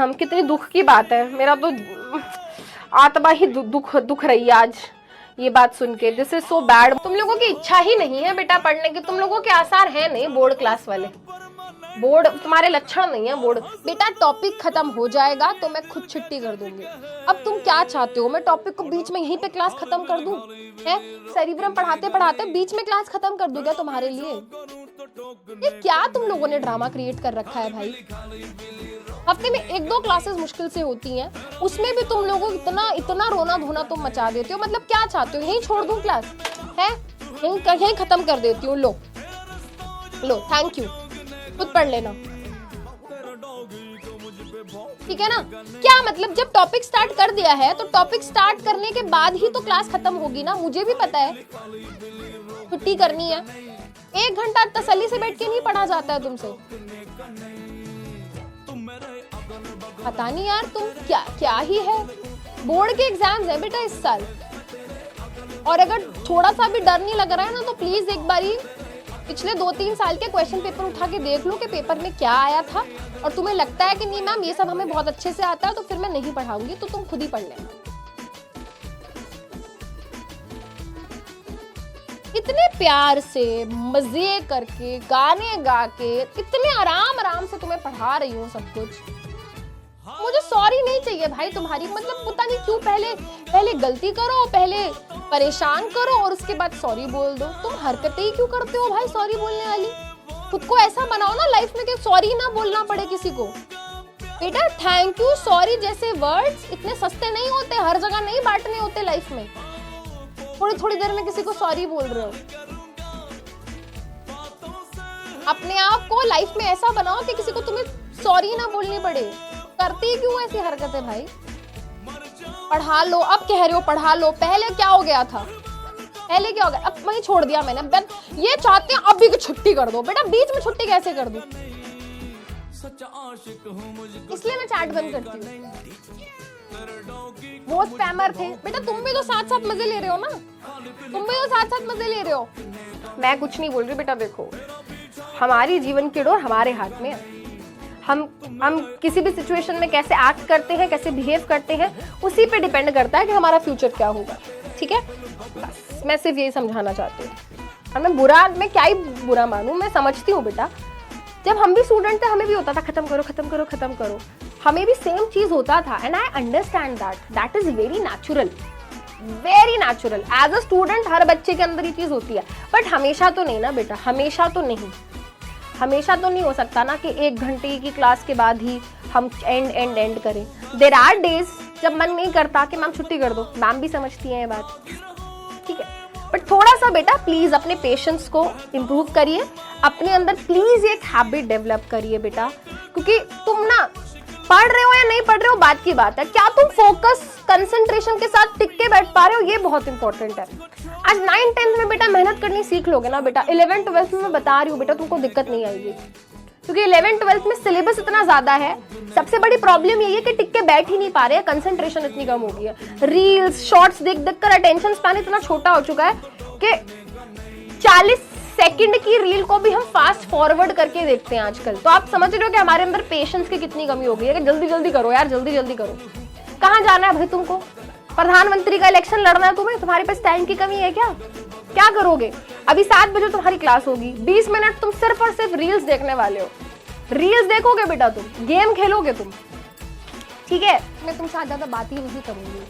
हम कितनी दुख की बात है, मेरा तो आत्मा ही दुख रही है आज ये बात सुन के। This is so bad. तुम लोगों की इच्छा ही नहीं है बेटा पढ़ने की, तुम लोगों के आसार है नहीं बोर्ड क्लास वाले, बोर्ड तुम्हारे लक्षण नहीं है बोर्ड। बेटा टॉपिक खत्म हो जाएगा तो मैं खुद छुट्टी कर दूंगी। अब तुम क्या चाहते हो, मैं टॉपिक को बीच में यहीं पे क्लास खत्म कर दूं? है सेरिब्रम पढ़ाते पढ़ाते बीच में क्लास खत्म कर दूं क्या तुम्हारे लिए? ये क्या तुम लोगों ने ड्रामा क्रिएट कर रखा है भाई। हफ्ते में 1-2 क्लासेस मुश्किल से होती हैं, उसमें भी तुम लोगों इतना रोना धोना तुम मचा देते हो। मतलब क्या चाहते हो, यहीं छोड़ दूं क्लास है, यहीं खत्म कर देती हूँ। लो थैंक यू, खुद पढ़ लेना, ठीक है ना। क्या मतलब, जब टॉपिक स्टार्ट कर दिया है तो टॉपिक स्टार्ट करने के बाद ही तो क्लास खत्म होगी ना। मुझे भी पता है छुट्टी करनी है, 1 घंटा तसल्ली से बैठ के नहीं पढ़ा जाता है तुमसे। पता नहीं यार तुम क्या ही है। बोर्ड के एग्जाम्स है बेटा इस साल, और अगर थोड़ा सा भी डर नहीं लग रहा है ना तो प्लीज एक बारी पिछले 2-3 साल के क्वेश्चन पेपर उठा के देख लो कि पेपर में क्या आया था। और तुम्हें लगता है कि नहीं मैम ये सब हमें बहुत अच्छे से आता है तो फिर मैं नहीं पढ़ाऊंगी, तो तुम खुद ही पढ़ लेना। इतने प्यार से मजे करके गाने गा के इतने आराम से तुम्हें पढ़ा रही हूँ सब कुछ। मुझे सॉरी नहीं चाहिए भाई तुम्हारी, मतलब पता नहीं क्यों पहले गलती करो, पहले परेशान करो और उसके बाद सॉरी बोल दो। तुम हरकतें ही क्यों करते हो भाई सॉरी बोलने वाली? खुद को ऐसा बनाओ ना लाइफ में कि सॉरी ना बोलना पड़े किसी को। बेटा थैंक यू सॉरी जैसे वर्ड्स इतने सस्ते नहीं होते, हर जगह नहीं बांटने होते लाइफ में। थोड़ी देर में किसी को सॉरी बोल रहे हो। अपने आप को लाइफ में ऐसा बनाओ कि किसी को तुम्हें सॉरी ना बोलनी पड़े। करती क्यों ऐसी हरकतें भाई? पढ़ा लो, अब कह रहे हो पढ़ा लो, पहले क्या हो गया था? अब वहीं छोड़ दिया मैंने। ये चाहते हैं अभी की छुट्टी कर दो। बेटा बीच में छुट्टी कैसे कर दूं? इसलिए मैं चैट बंद करती हूँ। वो स्पैमर थे बेटा, तुम भी तो साथ मजे ले रहे हो ना, तुम भी तो साथ मजे ले रहे हो। मैं कुछ नहीं बोल रही बेटा, देखो हमारी जीवन की डोर हमारे हाथ में है। हम किसी भी सिचुएशन में कैसे एक्ट करते हैं, कैसे बिहेव करते हैं, उसी पे डिपेंड करता है कि हमारा फ्यूचर क्या होगा, ठीक है। बस मैं सिर्फ यही समझाना चाहती हूँ। मैं क्या ही बुरा मानूं, मैं समझती हूँ बेटा, जब हम भी स्टूडेंट थे हमें भी होता था खत्म करो, हमें भी सेम चीज होता था। And I understand that is very natural. As a student हर बच्चे के अंदर ये चीज होती है, बट हमेशा तो नहीं ना बेटा, हमेशा तो नहीं हो सकता ना कि 1 घंटे की क्लास के बाद ही हम एंड करें। देयर आर डेज जब मन नहीं करता कि मैम छुट्टी कर दो, मैम भी समझती हैं ये बात, ठीक है। बट थोड़ा सा बेटा प्लीज अपने पेशेंस को इम्प्रूव करिए, अपने अंदर प्लीज एक हैबिट डेवलप करिए बेटा, क्योंकि तुम ना पढ़ रहे हो या नहीं पढ़ रहे हो बात की बात है, क्या तुम फोकस कंसंट्रेशन के साथ टिक के बैठ पा रहे हो, ये बहुत इंपॉर्टेंट है। आज 9th-10th में बेटा मेहनत करनी सीख लोगे ना बेटा, 11th-12th में मैं बता रही हूँ बेटा तुमको दिक्कत नहीं आएगी, क्योंकि 11th-12th में सिलेबस इतना ज्यादा है। सबसे बड़ी प्रॉब्लम यही है कि टिक के बैठ ही नहीं पा रहे हैं, कंसंट्रेशन इतनी कम हो गई है। रील्स शॉर्ट्स देख कर अटेंशन स्पैन इतना छोटा हो चुका है कि 40 सेकंड की रील को भी हम फास्ट फॉरवर्ड करके देखते हैं आजकल। तो आप समझ रहे हो कि हमारे अंदर पेशेंस की कितनी कमी हो गई है कि जल्दी करो यार, जल्दी करो। कहाँ जाना है भाई तुमको? प्रधानमंत्री का इलेक्शन लड़ना है तुम्हें? तुम्हारे पास टाइम की कमी है क्या करोगे? अभी 7 बजे तुम्हारी क्लास होगी, 20 मिनट तुम सिर्फ और सिर्फ रील्स देखने वाले हो। रील्स देखोगे बेटा, तुम गेम खेलोगे तुम, ठीक है। मैं तुमसे आज ज्यादा बात ही नहीं करूंगी,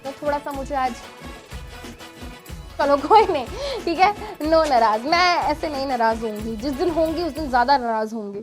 तो थोड़ा सा मुझे आज, चलो कोई नहीं, ठीक है। नो नाराज, मैं ऐसे नहीं नाराज होंगी, जिस दिन होंगी उस दिन ज्यादा नाराज होंगी।